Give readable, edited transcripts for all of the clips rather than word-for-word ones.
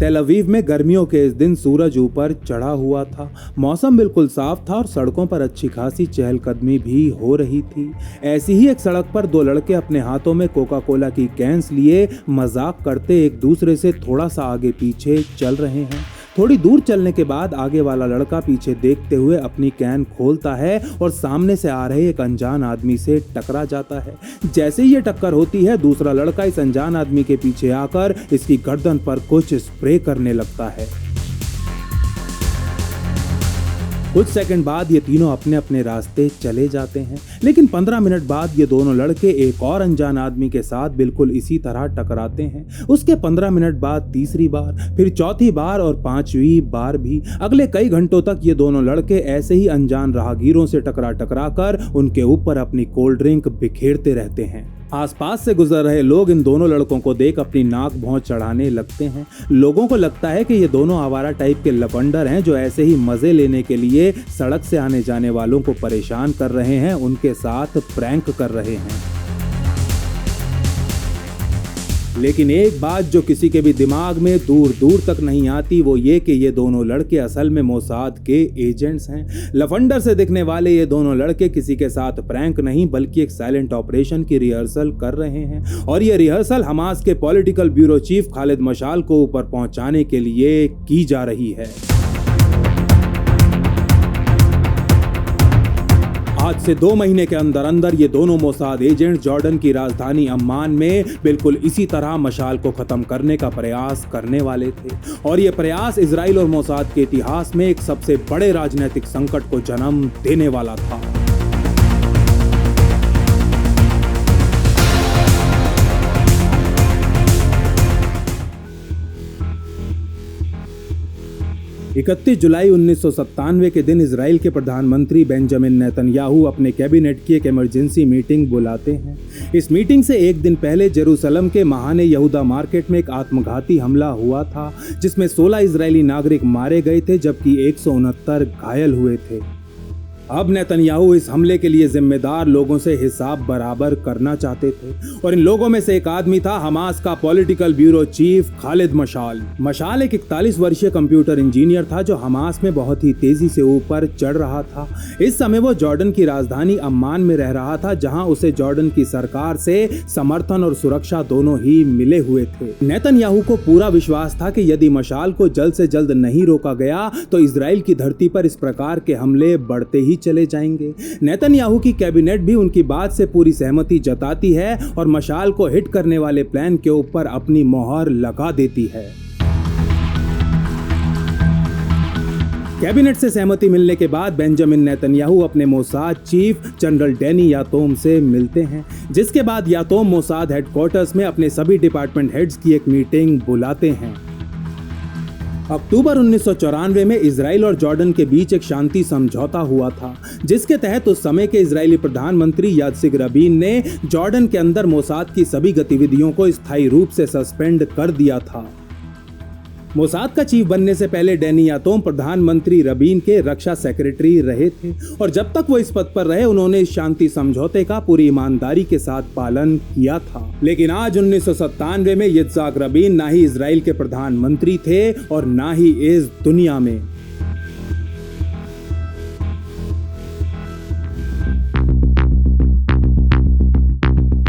Tel Aviv में गर्मियों के इस दिन सूरज ऊपर चढ़ा हुआ था। मौसम बिल्कुल साफ था और सड़कों पर अच्छी खासी चहलकदमी भी हो रही थी। ऐसी ही एक सड़क पर दो लड़के अपने हाथों में कोका कोला की कैंस लिए मजाक करते एक दूसरे से थोड़ा सा आगे पीछे चल रहे हैं। थोड़ी दूर चलने के बाद आगे वाला लड़का पीछे देखते हुए अपनी कैन खोलता है और सामने से आ रहे एक अनजान आदमी से टकरा जाता है। जैसे ही ये टक्कर होती है, दूसरा लड़का इस अनजान आदमी के पीछे आकर इसकी गर्दन पर कुछ स्प्रे करने लगता है। कुछ सेकंड बाद ये तीनों अपने अपने रास्ते चले जाते हैं, लेकिन 15 मिनट बाद ये दोनों लड़के एक और अनजान आदमी के साथ बिल्कुल इसी तरह टकराते हैं। उसके 15 मिनट बाद तीसरी बार, फिर चौथी बार और पांचवी बार भी। अगले कई घंटों तक ये दोनों लड़के ऐसे ही अनजान राहगीरों से टकरा कर उनके ऊपर अपनी कोल्ड ड्रिंक बिखेरते रहते हैं। आसपास से गुजर रहे लोग इन दोनों लड़कों को देख अपनी नाक भौं चढ़ाने लगते हैं। लोगों को लगता है कि ये दोनों आवारा टाइप के लफंडर हैं जो ऐसे ही मजे लेने के लिए सड़क से आने जाने वालों को परेशान कर रहे हैं, उनके साथ प्रैंक कर रहे हैं। लेकिन एक बात जो किसी के भी दिमाग में दूर दूर तक नहीं आती वो ये कि ये दोनों लड़के असल में मोसाद के एजेंट्स हैं। लफंडर से दिखने वाले ये दोनों लड़के किसी के साथ प्रैंक नहीं बल्कि एक साइलेंट ऑपरेशन की रिहर्सल कर रहे हैं, और ये रिहर्सल हमास के पॉलिटिकल ब्यूरो चीफ खालिद मशाल को ऊपर पहुंचाने के लिए की जा रही है। आज से 2 महीने के अंदर अंदर ये दोनों मोसाद एजेंट जॉर्डन की राजधानी अम्मान में बिल्कुल इसी तरह मशाल को खत्म करने का प्रयास करने वाले थे, और ये प्रयास इजराइल और मोसाद के इतिहास में एक सबसे बड़े राजनीतिक संकट को जन्म देने वाला था। इकतीस जुलाई 1997 के दिन इजराइल के प्रधानमंत्री बेंजामिन नेतन्याहू अपने कैबिनेट की एक इमरजेंसी मीटिंग बुलाते हैं। इस मीटिंग से एक दिन पहले जेरूसलम के महाने यहूदा मार्केट में एक आत्मघाती हमला हुआ था, जिसमें 16 इजरायली नागरिक मारे गए थे जबकि 169 घायल हुए थे। अब नेतन्याहू इस हमले के लिए जिम्मेदार लोगों से हिसाब बराबर करना चाहते थे, और इन लोगों में से एक आदमी था हमास का पॉलिटिकल ब्यूरो चीफ खालिद मशाल। मशाल एक 41 वर्षीय कंप्यूटर इंजीनियर था जो हमास में बहुत ही तेजी से ऊपर चढ़ रहा था। इस समय वो जॉर्डन की राजधानी अम्मान में रह रहा था, जहां उसे जॉर्डन की सरकार से समर्थन और सुरक्षा दोनों ही मिले हुए थे। नेतन्याहू को पूरा विश्वास था कि यदि मशाल को जल्द से जल्द नहीं रोका गया तो इजराइल की धरती पर इस प्रकार के हमले बढ़ते ही चले जाएंगे। नेतन्याहू की कैबिनेट भी उनकी बात से पूरी सहमति जताती है और मशाल को हिट करने वाले प्लान के ऊपर अपनी मोहर लगा देती है। कैबिनेट से सहमति मिलने के बाद बेंजामिन नेतन्याहू अपने मोसाद चीफ जनरल डैनी यातोम से मिलते हैं, जिसके बाद यातोम मोसाद हेडक्वार्टर्स में अपने सभी डिपार्टमेंट हेड्स की एक मीटिंग बुलाते हैं। अक्टूबर 1994 में इजराइल और जॉर्डन के बीच एक शांति समझौता हुआ था, जिसके तहत उस समय के इजरायली प्रधानमंत्री यात्सिक रबीन ने जॉर्डन के अंदर मोसाद की सभी गतिविधियों को स्थायी रूप से सस्पेंड कर दिया था। मोसाद का चीफ बनने से पहले डैनी यातोम प्रधानमंत्री रबीन के रक्षा सेक्रेटरी रहे थे, और जब तक वो इस पद पर रहे उन्होंने इस शांति समझौते का पूरी ईमानदारी के साथ पालन किया था। लेकिन आज 1997 में यित्ज़हाक रबीन ना ही इजराइल के प्रधानमंत्री थे और ना ही इस दुनिया में।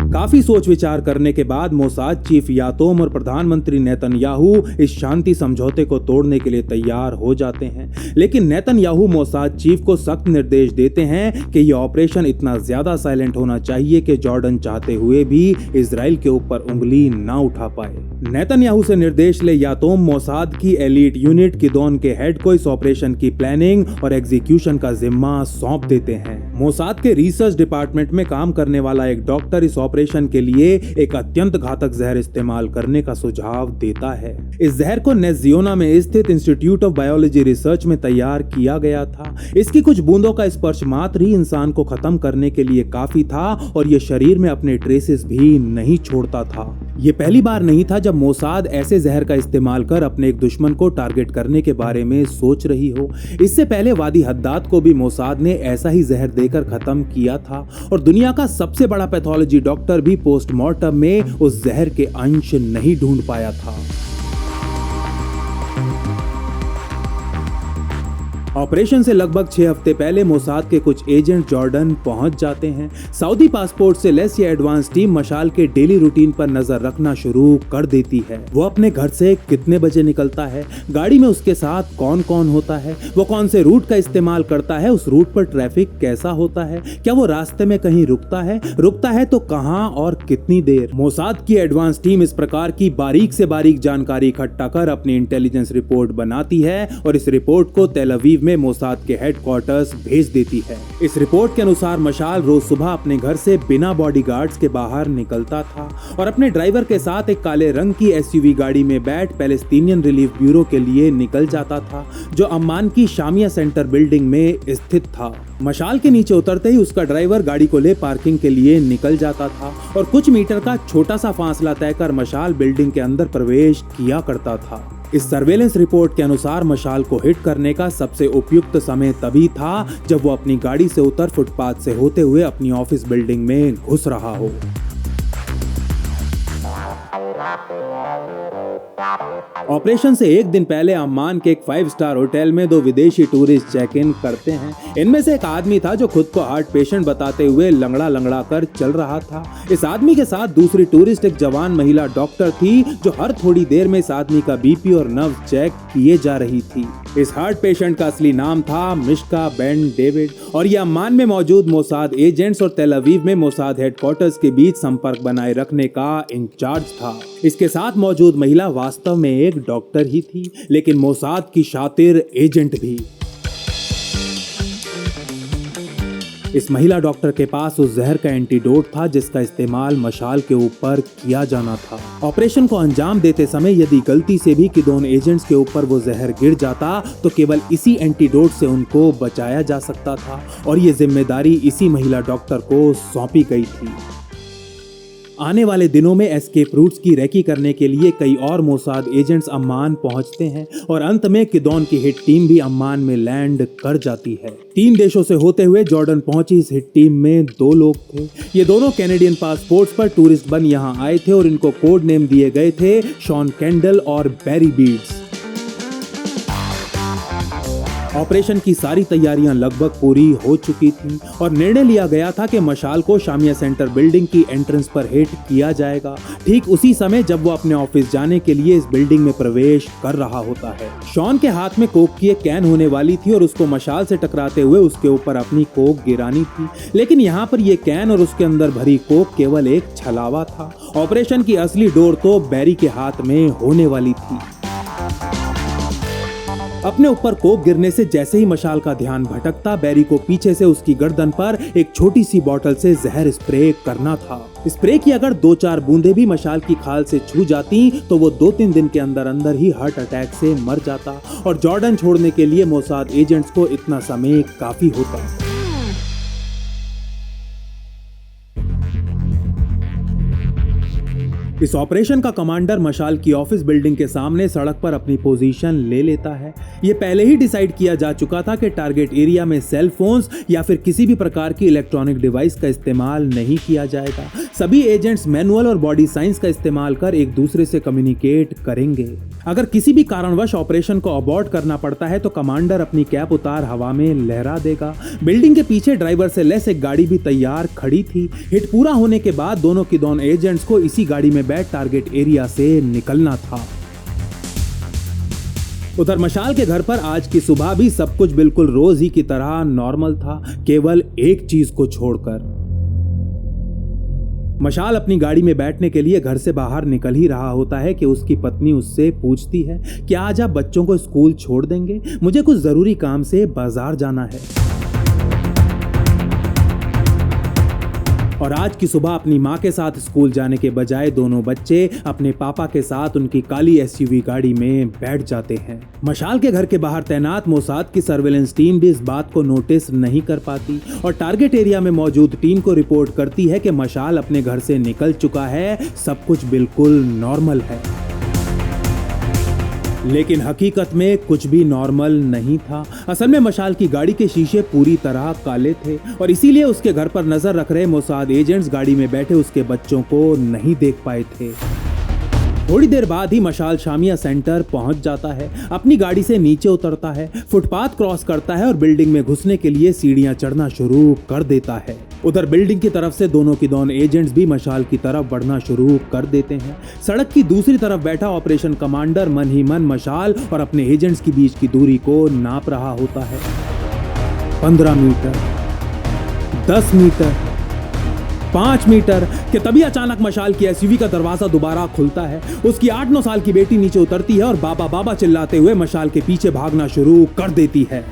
काफी सोच विचार करने के बाद मोसाद चीफ यातोम और प्रधानमंत्री नेतन्याहू इस शांति समझौते को तोड़ने के लिए तैयार हो जाते हैं, लेकिन नेतन्याहू मोसाद चीफ को सख्त निर्देश देते हैं कि यह ऑपरेशन इतना ज्यादा साइलेंट होना चाहिए कि जॉर्डन चाहते हुए भी इजराइल के ऊपर उंगली ना उठा पाए। नेतन्याहू से निर्देश ले यातोम मोसाद की एलीट यूनिट किदोन के हेड को इस ऑपरेशन की प्लानिंग और एग्जीक्यूशन का जिम्मा सौंप देते हैं। मोसाद के रिसर्च डिपार्टमेंट में काम करने वाला एक डॉक्टर इस ऑपरेशन के लिए एक अत्यंत घातक जहर इस्तेमाल करने का सुझाव देता है। इस जहर को नेजियोना में स्थित इंस्टीट्यूट ऑफ बायोलॉजी रिसर्च में तैयार किया गया था। इसकी कुछ बूंदों का स्पर्श मात्र ही इंसान को खत्म करने के लिए काफी था, और ये शरीर में अपने ट्रेसेस भी नहीं छोड़ता था। ये पहली बार नहीं था जब मोसाद ऐसे जहर का इस्तेमाल कर अपने एक दुश्मन को टारगेट करने के बारे में सोच रही हो। इससे पहले वादी हद्दाद को भी मोसाद ने ऐसा ही जहर देकर खत्म किया था, और दुनिया का सबसे बड़ा पैथोलॉजी डॉक्टर भी पोस्टमार्टम में उस जहर के अंश नहीं ढूंढ पाया था। ऑपरेशन से लगभग 6 हफ्ते पहले मोसाद के कुछ एजेंट जॉर्डन पहुंच जाते हैं। सऊदी पासपोर्ट से लेस ये एडवांस टीम मशाल के डेली रूटीन पर नजर रखना शुरू कर देती है। वो अपने घर से कितने बजे निकलता है, गाड़ी में उसके साथ कौन कौन होता है, वो कौन से रूट का इस्तेमाल करता है, उस रूट पर ट्रैफिक कैसा होता है, क्या वो रास्ते में कहीं रुकता है तो कहां और कितनी देर। मोसाद की एडवांस टीम इस प्रकार की बारीक से बारीक जानकारी इकट्ठा कर अपनी इंटेलिजेंस रिपोर्ट बनाती है और इस रिपोर्ट को तेल अवीव में मोसाद के हेडक्वार्टर्स भेज देती है। इस रिपोर्ट के अनुसार मशाल रोज सुबह अपने घर से बिना बॉडीगार्ड्स के बाहर निकलता था और अपने ड्राइवर के साथ एक काले रंग की एसयूवी गाड़ी में बैठ पैलेस्टीनियन रिलीफ ब्यूरो के लिए निकल जाता था, जो अम्मान की शामिया सेंटर बिल्डिंग में स्थित था। मशाल के नीचे उतरते ही उसका ड्राइवर गाड़ी को ले पार्किंग के लिए निकल जाता था और कुछ मीटर का छोटा सा फासला तय कर मशाल बिल्डिंग के अंदर प्रवेश किया करता था। इस सर्वेलेंस रिपोर्ट के अनुसार मशाल को हिट करने का सबसे उपयुक्त समय तभी था जब वो अपनी गाड़ी से उतर फुटपाथ से होते हुए अपनी ऑफिस बिल्डिंग में घुस रहा हो। ऑपरेशन से एक दिन पहले अम्मान के एक 5 स्टार होटल में 2 विदेशी टूरिस्ट चेक इन करते हैं। इनमें से एक आदमी था जो खुद को हार्ट पेशेंट बताते हुए लंगड़ा कर चल रहा था। इस आदमी के साथ दूसरी टूरिस्ट एक जवान महिला डॉक्टर थी जो हर थोड़ी देर में इस आदमी का बीपी और नर्व चेक किए जा रही थी। इस हार्ट पेशेंट का असली नाम था मिश्का बेन डेविड और यह अम्मान में मौजूद मोसाद एजेंट्स और तेल अवीव में मोसाद हेडक्वार्टर्स के बीच संपर्क बनाए रखने का इंचार्ज था। इसके साथ मौजूद महिला वास्तव में एक डॉक्टर ही थी, लेकिन मोसाद की शातिर एजेंट भी। इस महिला डॉक्टर के पास उस जहर का एंटीडोट था जिसका इस्तेमाल मशाल के ऊपर किया जाना था। ऑपरेशन को अंजाम देते समय यदि गलती से भी किदोन एजेंट्स के ऊपर वो जहर गिर जाता तो केवल इसी एंटीडोट से उनको बचाया जा सकता था और ये जिम्मेदारी इसी महिला डॉक्टर को सौंपी गई थी। आने वाले दिनों में एस्केप रूट्स की रेकी करने के लिए कई और मोसाद एजेंट्स अम्मान पहुंचते हैं और अंत में किदोन की हिट टीम भी अम्मान में लैंड कर जाती है। 3 देशों से होते हुए जॉर्डन पहुंची इस हिट टीम में 2 लोग थे। ये दोनों कैनेडियन पासपोर्ट्स पर टूरिस्ट बन यहाँ आए थे और इनको कोड नेम दिए गए थे शॉन कैंडल और बैरी बीड्स। ऑपरेशन की सारी तैयारियां लगभग पूरी हो चुकी थीं और निर्णय लिया गया था कि मशाल को शामिया सेंटर बिल्डिंग की एंट्रेंस पर हिट किया जाएगा, ठीक उसी समय जब वो अपने ऑफिस जाने के लिए इस बिल्डिंग में प्रवेश कर रहा होता है। शॉन के हाथ में कोक की एक कैन होने वाली थी और उसको मशाल से टकराते हुए उसके ऊपर अपनी कोक गिरानी थी, लेकिन यहाँ पर ये कैन और उसके अंदर भरी कोक केवल एक छलावा था। ऑपरेशन की असली डोर तो बैरी के हाथ में होने वाली थी। अपने ऊपर कोक गिरने से जैसे ही मशाल का ध्यान भटकता, बैरी को पीछे से उसकी गर्दन पर एक छोटी सी बोतल से जहर स्प्रे करना था। स्प्रे की अगर 2-4 बूंदे भी मशाल की खाल से छू जाती तो वो 2-3 दिन के अंदर अंदर ही हार्ट अटैक से मर जाता और जॉर्डन छोड़ने के लिए मोसाद एजेंट्स को इतना समय काफी होता। इस ऑपरेशन का कमांडर मशाल की ऑफिस बिल्डिंग के सामने सड़क पर अपनी पोजीशन ले लेता है। ये पहले ही डिसाइड किया जा चुका था कि टारगेट एरिया में सेल फोन्स या फिर किसी भी प्रकार की इलेक्ट्रॉनिक डिवाइस का इस्तेमाल नहीं किया जाएगा। सभी एजेंट्स मैनुअल और बॉडी साइंस का इस्तेमाल कर एक दूसरे से कम्युनिकेट करेंगे। अगर किसी भी कारणवश ऑपरेशन को अबॉर्ट करना पड़ता है तो कमांडर अपनी कैप उतार हवा में लहरा देगा। बिल्डिंग के पीछे ड्राइवर से लेस एक गाड़ी भी तैयार खड़ी थी। हिट पूरा होने के बाद दोनों किदोन एजेंट्स को इसी गाड़ी में बैठ टारगेट एरिया से निकलना था। उधर मशाल के घर पर आज की सुबह भी सब कुछ बिल्कुल रोज ही की तरह नॉर्मल था, केवल एक चीज को छोड़कर। मशाल अपनी गाड़ी में बैठने के लिए घर से बाहर निकल ही रहा होता है कि उसकी पत्नी उससे पूछती है कि आज आप बच्चों को स्कूल छोड़ देंगे, मुझे कुछ जरूरी काम से बाजार जाना है। और आज की सुबह अपनी माँ के साथ स्कूल जाने के बजाय दोनों बच्चे अपने पापा के साथ उनकी काली एसयूवी गाड़ी में बैठ जाते हैं। मशाल के घर के बाहर तैनात मोसाद की सर्वेलेंस टीम भी इस बात को नोटिस नहीं कर पाती और टारगेट एरिया में मौजूद टीम को रिपोर्ट करती है कि मशाल अपने घर से निकल चुका है, सब कुछ बिल्कुल नॉर्मल है। लेकिन हकीकत में कुछ भी नॉर्मल नहीं था। असल में मशाल की गाड़ी के शीशे पूरी तरह काले थे और इसीलिए उसके घर पर नजर रख रहे मोसाद एजेंट्स गाड़ी में बैठे उसके बच्चों को नहीं देख पाए थे। थोड़ी देर बाद ही मशाल शामिया सेंटर पहुंच जाता है, अपनी गाड़ी से नीचे उतरता है, फुटपाथ क्रॉस करता है और बिल्डिंग में घुसने के लिए सीढ़ियां चढ़ना शुरू कर देता है। उधर बिल्डिंग की तरफ से दोनों की दोनों एजेंट्स भी मशाल की तरफ बढ़ना शुरू कर देते हैं। सड़क की दूसरी तरफ बैठा ऑपरेशन कमांडर मन ही मन मशाल और अपने एजेंट्स के बीच की दूरी को नाप रहा होता है। 15 मीटर, 10 मीटर, 5 मीटर कि तभी अचानक मशाल की एसयूवी का दरवाजा दोबारा खुलता है। उसकी 8-9 साल की बेटी नीचे उतरती है और बाबा बाबा चिल्लाते हुए मशाल के पीछे भागना शुरू कर देती है।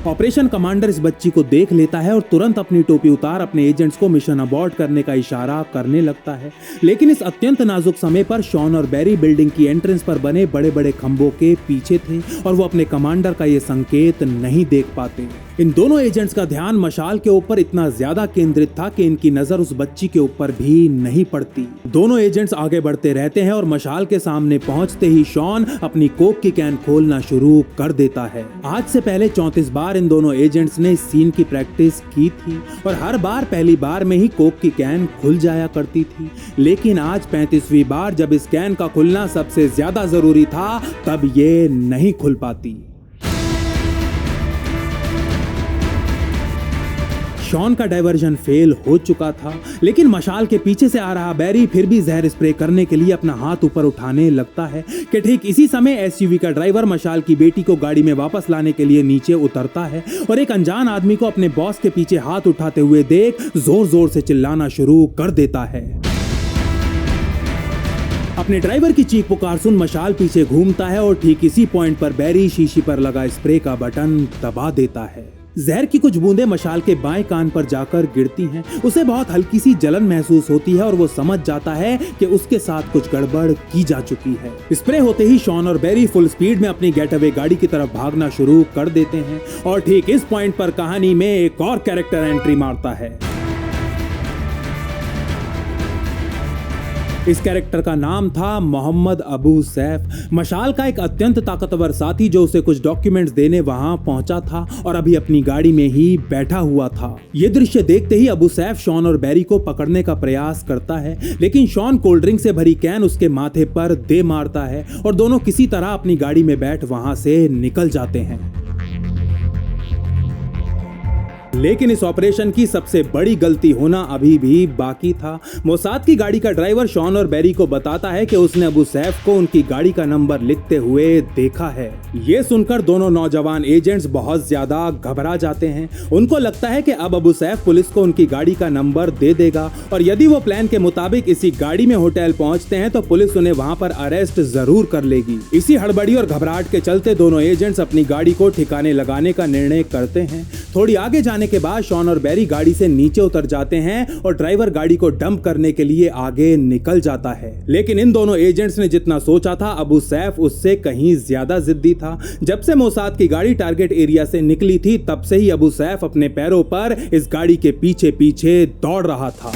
ऑपरेशन कमांडर इस बच्ची को देख लेता है और तुरंत अपनी टोपी उतार अपने एजेंट्स को मिशन अबॉर्ट करने का इशारा करने लगता है। लेकिन इस अत्यंत नाजुक समय पर शॉन और बैरी बिल्डिंग की एंट्रेंस पर बने बड़े बड़े खंभों के पीछे थे और वो अपने कमांडर का ये संकेत नहीं देख पाते। इन दोनों एजेंट्स का ध्यान मशाल के ऊपर इतना ज्यादा केंद्रित था कि इनकी नजर उस बच्ची के ऊपर भी नहीं पड़ती। दोनों एजेंट्स आगे बढ़ते रहते हैं और मशाल के सामने पहुंचते ही शॉन अपनी कोक की कैन खोलना शुरू कर देता है। आज से पहले 34 बार इन दोनों एजेंट्स ने इस सीन की प्रैक्टिस की थी और हर बार पहली बार में ही कोक की कैन खुल जाया करती थी। लेकिन आज 35वीं बार जब इस कैन का खुलना सबसे ज्यादा जरूरी था, तब ये नहीं खुल पाती। शॉन का डाइवर्जन फेल हो चुका था, लेकिन मशाल के पीछे से आ रहा बैरी फिर भी जहर स्प्रे करने के लिए अपना हाथ ऊपर उठाने लगता है कि ठीक इसी समय एसयूवी का ड्राइवर मशाल की बेटी को गाड़ी में वापस लाने के लिए नीचे उतरता है और एक अनजान आदमी को अपने बॉस के पीछे हाथ उठाते हुए देख जोर जोर से चिल्लाना शुरू कर देता है। अपने ड्राइवर की चीख पुकार सुन मशाल पीछे घूमता है और ठीक इसी पॉइंट पर बैरी शीशी पर लगा स्प्रे का बटन दबा देता है। जहर की कुछ बूंदें मशाल के बाएं कान पर जाकर गिरती हैं। उसे बहुत हल्की सी जलन महसूस होती है और वो समझ जाता है कि उसके साथ कुछ गड़बड़ की जा चुकी है। स्प्रे होते ही शॉन और बैरी फुल स्पीड में अपनी गेट अवे गाड़ी की तरफ भागना शुरू कर देते हैं और ठीक इस पॉइंट पर कहानी में एक और कैरेक्टर एंट्री मारता है। इस कैरेक्टर का नाम था मोहम्मद अबू सैफ, मशाल का एक अत्यंत ताकतवर साथी जो उसे कुछ डॉक्यूमेंट्स देने वहां पहुंचा था और अभी अपनी गाड़ी में ही बैठा हुआ था। ये दृश्य देखते ही अबू सैफ शॉन और बैरी को पकड़ने का प्रयास करता है, लेकिन शॉन कोल्ड ड्रिंक से भरी कैन उसके माथे पर दे मारता है और दोनों किसी तरह अपनी गाड़ी में बैठ वहां से निकल जाते हैं। लेकिन इस ऑपरेशन की सबसे बड़ी गलती होना अभी भी बाकी था। मोसाद की गाड़ी का ड्राइवर शॉन और बैरी को बताता है कि उसने अबू सैफ को उनकी गाड़ी का नंबर लिखते हुए देखा है। ये सुनकर दोनों नौजवान एजेंट्स बहुत ज्यादा घबरा जाते हैं। उनको लगता है कि अब अबू सैफ पुलिस को उनकी गाड़ी का नंबर दे देगा और यदि वो प्लान के मुताबिक इसी गाड़ी में होटल पहुंचते हैं तो पुलिस उन्हें वहां पर अरेस्ट जरूर कर लेगी। इसी हड़बड़ी और घबराहट के चलते दोनों एजेंट्स अपनी गाड़ी को ठिकाने लगाने का निर्णय करते हैं। थोड़ी आगे जाने के बाद शॉन और बैरी गाड़ी से नीचे उतर जाते हैं और ड्राइवर गाड़ी को डंप करने के लिए आगे निकल जाता है। लेकिन इन दोनों एजेंट्स ने जितना सोचा था, अबू सैफ उससे कहीं ज्यादा जिद्दी था। जब से मोसाद की गाड़ी टारगेट एरिया से निकली थी, तब से ही अबू सैफ अपने पैरों पर इस गाड़ी के पीछे पीछे दौड़ रहा था।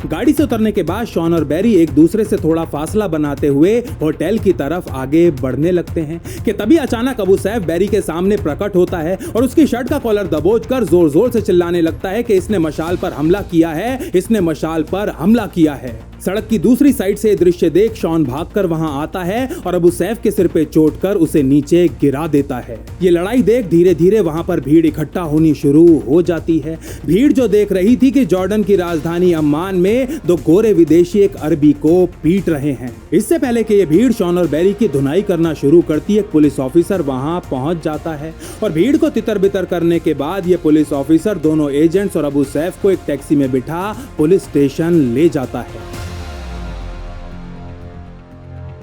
गाड़ी से उतरने के बाद शॉन और बैरी एक दूसरे से थोड़ा फासला बनाते हुए होटल की तरफ आगे बढ़ने लगते हैं कि तभी अचानक अबू सैफ बैरी के सामने प्रकट होता है और उसकी शर्ट का कॉलर दबोचकर जोर जोर से चिल्लाने लगता है कि इसने मशाल पर हमला किया है, इसने मशाल पर हमला किया है। सड़क की दूसरी साइड से दृश्य देख शॉन भागकर वहां आता है और अबू सैफ के सिर पे चोट कर उसे नीचे गिरा देता है। ये लड़ाई देख धीरे धीरे वहां पर भीड़ इकट्ठा होनी शुरू हो जाती है। भीड़ जो देख रही थी कि जॉर्डन की राजधानी अम्मान में दो गोरे विदेशी एक अरबी को पीट रहे हैं। इससे पहले कि ये भीड़ शॉन और बैरी की धुनाई करना शुरू करती है, एक पुलिस ऑफिसर वहां पहुंच जाता है और भीड़ को तितर बितर करने के बाद ये पुलिस ऑफिसर दोनों एजेंट्स और अबू सैफ को एक टैक्सी में बिठा पुलिस स्टेशन ले जाता है।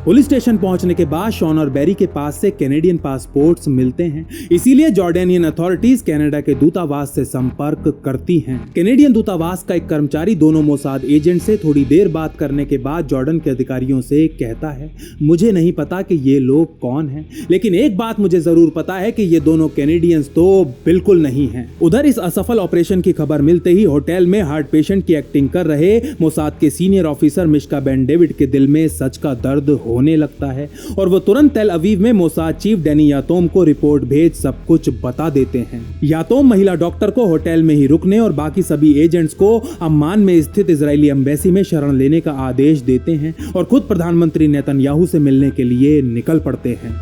पुलिस स्टेशन पहुंचने के बाद शॉन और बैरी के पास से कैनेडियन पासपोर्ट्स मिलते हैं, इसीलिए जॉर्डेनियन अथॉरिटीज कनाडा के दूतावास से संपर्क करती हैं। कैनेडियन दूतावास का एक कर्मचारी दोनों मोसाद एजेंट से थोड़ी देर बात करने के बाद जॉर्डन के अधिकारियों से कहता है, मुझे नहीं पता कि ये लोग कौन हैं, लेकिन एक बात मुझे जरूर पता है कि ये दोनों कैनेडियंस तो बिल्कुल नहीं हैं। उधर इस असफल ऑपरेशन की खबर मिलते ही होटल में हार्ट पेशेंट की एक्टिंग कर रहे मोसाद के senior officer Mishka Ben David के दिल में सच का दर्द होने लगता है और वो तुरंत तेल अवीव में मोसाद चीफ डैनी यातोम को रिपोर्ट भेज सब कुछ बता देते हैं। यातोम महिला डॉक्टर को होटल में ही रुकने और बाकी सभी एजेंट्स को अम्मान में स्थित इजरायली एम्बेसी में शरण लेने का आदेश देते हैं और खुद प्रधानमंत्री नेतन्याहू से मिलने के लिए निकल पड़ते हैं।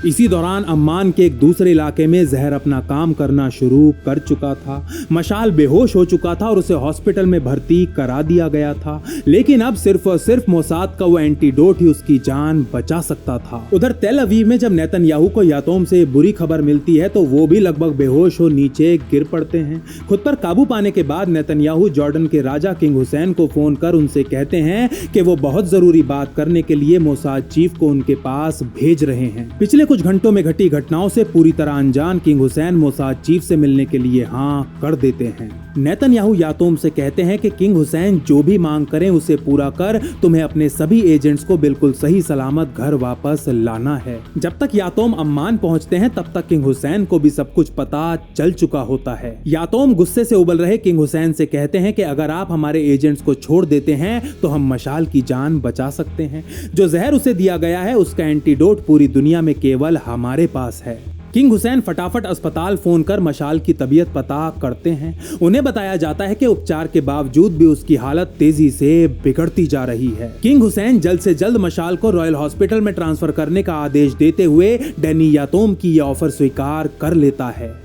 इसी दौरान अम्मान के एक दूसरे इलाके में जहर अपना काम करना शुरू कर चुका था। मशाल बेहोश हो चुका था और उसे हॉस्पिटल में भर्ती करा दिया गया था, लेकिन अब सिर्फ और सिर्फ मोसाद का वो एंटीडोट ही उसकी जान बचा सकता था। उधर तेल अवीव में जब नेतन्याहू को यातोम से बुरी खबर मिलती है तो वो भी लगभग बेहोश हो नीचे गिर पड़ते हैं। खुद पर काबू पाने के बाद नेतन्याहू जॉर्डन के राजा किंग हुसैन को फोन कर उनसे कहते हैं कि वो बहुत जरूरी बात करने के लिए मोसाद चीफ को उनके पास भेज रहे हैं। पिछले कुछ घंटों में घटी घटनाओं से पूरी तरह अनजान किंग हुसैन मोसाद चीफ से मिलने के लिए हाँ कर देते हैं। नेतन्याहू यातोम से कहते हैं कि किंग हुसैन जो भी मांग करें उसे पूरा कर तुम्हें अपने सभी एजेंट्स को बिल्कुल सही सलामत घर वापस लाना है। जब तक यातोम अम्मान पहुंचते हैं तब तक किंग हुसैन को भी सब कुछ पता चल चुका होता है। यातोम गुस्से से उबल रहे किंग हुसैन से कहते हैं कि अगर आप हमारे एजेंट्स को छोड़ देते हैं तो हम मशाल की जान बचा सकते हैं। जो जहर उसे दिया गया है उसका एंटीडोट पूरी दुनिया में केवल हमारे पास है। किंग हुसैन फटाफट अस्पताल फोन कर मशाल की तबीयत पता करते हैं। उन्हें बताया जाता है कि उपचार के बावजूद भी उसकी हालत तेजी से बिगड़ती जा रही है। किंग हुसैन जल्द से जल्द मशाल को रॉयल हॉस्पिटल में ट्रांसफर करने का आदेश देते हुए डैनी यातोम की यह ऑफर स्वीकार कर लेता है।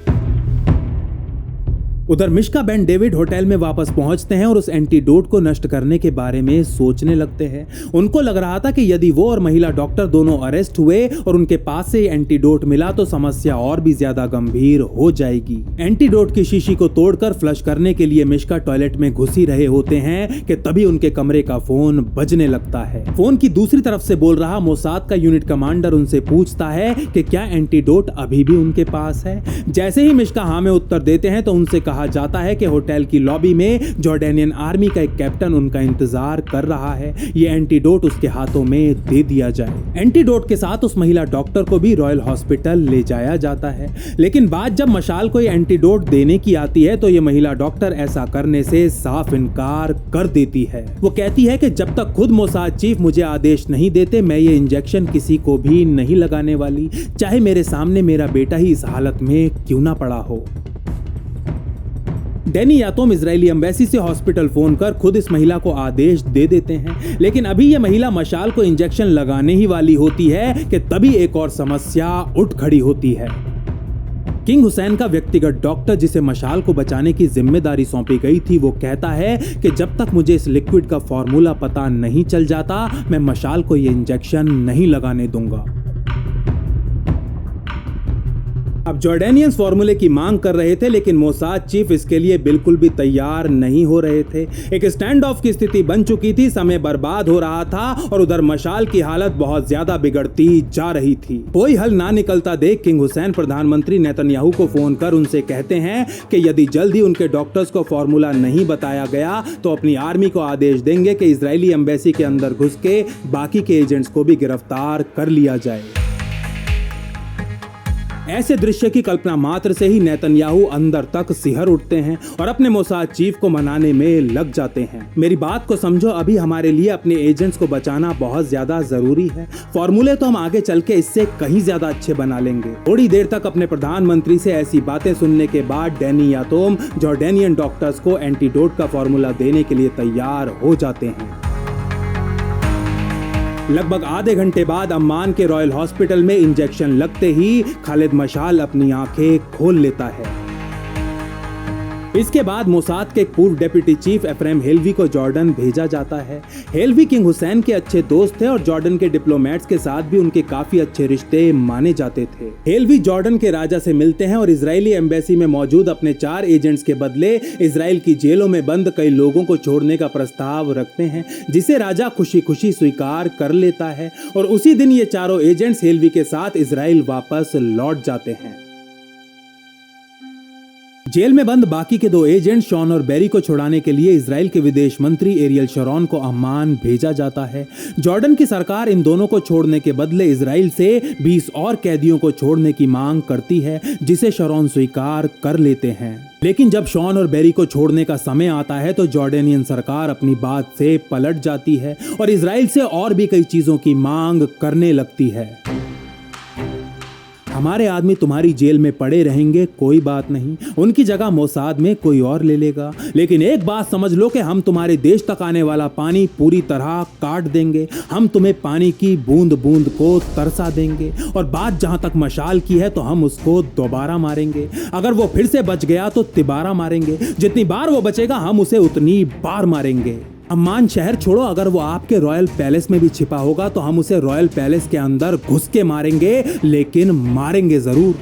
उधर मिश्का बेन डेविड होटल में वापस पहुंचते हैं और उस एंटीडोट को नष्ट करने के बारे में सोचने लगते हैं। उनको लग रहा था कि यदि वो और महिला डॉक्टर दोनों अरेस्ट हुए और उनके पास से एंटीडोट मिला तो समस्या और भी ज्यादा गंभीर हो जाएगी। एंटीडोट की शीशी को तोड़कर फ्लश करने के लिए मिश्का टॉयलेट में घुस ही रहे होते हैं कि तभी उनके कमरे का फोन बजने लगता है। फोन की दूसरी तरफ से बोल रहा मोसाद का यूनिट कमांडर उनसे पूछता है कि क्या एंटीडोट अभी भी उनके पास है। जैसे ही मिश्का हाँ में उत्तर देते हैं तो उनसे कहा जाता है कि होटल की लॉबी में जॉर्डेनियन आर्मी का एक कैप्टन उनका इंतजार कर रहा है। ये एंटीडोट उसके हाथों में दे दिया जाए। एंटीडोट के साथ उस महिला डॉक्टर को भी रॉयल हॉस्पिटल ले जाया जाता है, लेकिन बात जब मशाल को ये एंटीडोट देने की आती है तो ये महिला डॉक्टर ऐसा करने से साफ इनकार कर देती है। वो कहती है कि जब तक खुद मोसाद चीफ मुझे आदेश नहीं देते मैं ये इंजेक्शन किसी को भी नहीं लगाने वाली, चाहे मेरे सामने मेरा बेटा ही इस हालत में क्यों ना पड़ा हो। डैनी यातोम इजरायली एम्बेसी से हॉस्पिटल फोन कर खुद इस महिला को आदेश दे देते हैं, लेकिन अभी ये महिला मशाल को इंजेक्शन लगाने ही वाली होती है कि तभी एक और समस्या उठ खड़ी होती है। किंग हुसैन का व्यक्तिगत डॉक्टर जिसे मशाल को बचाने की जिम्मेदारी सौंपी गई थी वो कहता है कि जब तक मुझे इस लिक्विड का फॉर्मूला पता नहीं चल जाता मैं मशाल को ये इंजेक्शन नहीं लगाने दूंगा। अब जॉर्डेनियंस फॉर्मूले की मांग कर रहे थे, लेकिन मोसाद चीफ इसके लिए बिल्कुल भी तैयार नहीं हो रहे थे। एक स्टैंड ऑफ की स्थिति बन चुकी थी, समय बर्बाद हो रहा था और उधर मशाल की हालत बहुत ज्यादा बिगड़ती जा रही थी। कोई हल ना निकलता देख किंग हुसैन प्रधानमंत्री नेतन्याहू को फोन कर उनसे कहते हैं कि यदि जल्द ही उनके डॉक्टर्स को फॉर्मूला नहीं बताया गया तो अपनी आर्मी को आदेश देंगे कि इजरायली एम्बेसी के अंदर घुस के बाकी के एजेंट्स को भी गिरफ्तार कर लिया जाए। ऐसे दृश्य की कल्पना मात्र से ही नेतन्याहू अंदर तक सिहर उठते हैं और अपने मोसाद चीफ को मनाने में लग जाते हैं। मेरी बात को समझो, अभी हमारे लिए अपने एजेंट्स को बचाना बहुत ज्यादा जरूरी है। फॉर्मूले तो हम आगे चल के इससे कहीं ज्यादा अच्छे बना लेंगे। थोड़ी देर तक अपने प्रधानमंत्री से ऐसी बातें सुनने के बाद डैनी यातोम जॉर्डेनियन डॉक्टर्स को एंटीडोट का फॉर्मूला देने के लिए तैयार हो जाते हैं। लगभग आधे घंटे बाद अम्मान के रॉयल हॉस्पिटल में इंजेक्शन लगते ही खालिद मशाल अपनी आंखें खोल लेता है। इसके बाद मोसाद के एक पूर्व डेप्यूटी चीफ एफ्रेम हेल्वी को जॉर्डन भेजा जाता है। हेल्वी किंग हुसैन के अच्छे दोस्त थे और जॉर्डन के डिप्लोमेट्स के साथ भी उनके काफी अच्छे रिश्ते माने जाते थे। हेल्वी जॉर्डन के राजा से मिलते हैं और इजरायली एम्बेसी में मौजूद अपने 4 एजेंट्स के बदले इजराइल की जेलों में बंद कई लोगों को छोड़ने का प्रस्ताव रखते हैं, जिसे राजा खुशी खुशी स्वीकार कर लेता है और उसी दिन ये चारों एजेंट्स हेल्वी के साथ इजराइल वापस लौट जाते हैं। जेल में बंद बाकी के 2 एजेंट शॉन और बेरी को छुड़ाने के लिए इजराइल के विदेश मंत्री एरियल शरोन को अम्मान भेजा जाता है। जॉर्डन की सरकार इन दोनों को छोड़ने के बदले इजराइल से 20 और कैदियों को छोड़ने की मांग करती है, जिसे शरोन स्वीकार कर लेते हैं। लेकिन जब शॉन और बेरी को छोड़ने का समय आता है तो जॉर्डेनियन सरकार अपनी बात से पलट जाती है और इजराइल से और भी कई चीजों की मांग करने लगती है। हमारे आदमी तुम्हारी जेल में पड़े रहेंगे, कोई बात नहीं, उनकी जगह मोसाद में कोई और ले लेगा, लेकिन एक बात समझ लो कि हम तुम्हारे देश तक आने वाला पानी पूरी तरह काट देंगे। हम तुम्हें पानी की बूंद बूंद को तरसा देंगे और बात जहां तक मशाल की है तो हम उसको दोबारा मारेंगे। अगर वो फिर से बच गया तो तिबारा मारेंगे, जितनी बार वो बचेगा हम उसे उतनी बार मारेंगे। अम्मान शहर छोड़ो, अगर वो आपके रॉयल पैलेस में भी छिपा होगा तो हम उसे रॉयल पैलेस के अंदर घुस के मारेंगे, लेकिन मारेंगे जरूर।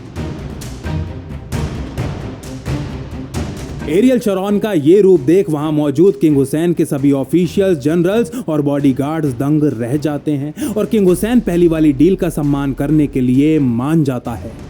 एरियल शरोन का ये रूप देख वहां मौजूद किंग हुसैन के सभी ऑफिशियल्स, जनरल्स और बॉडीगार्ड्स दंग रह जाते हैं और किंग हुसैन पहली वाली डील का सम्मान करने के लिए मान जाता है।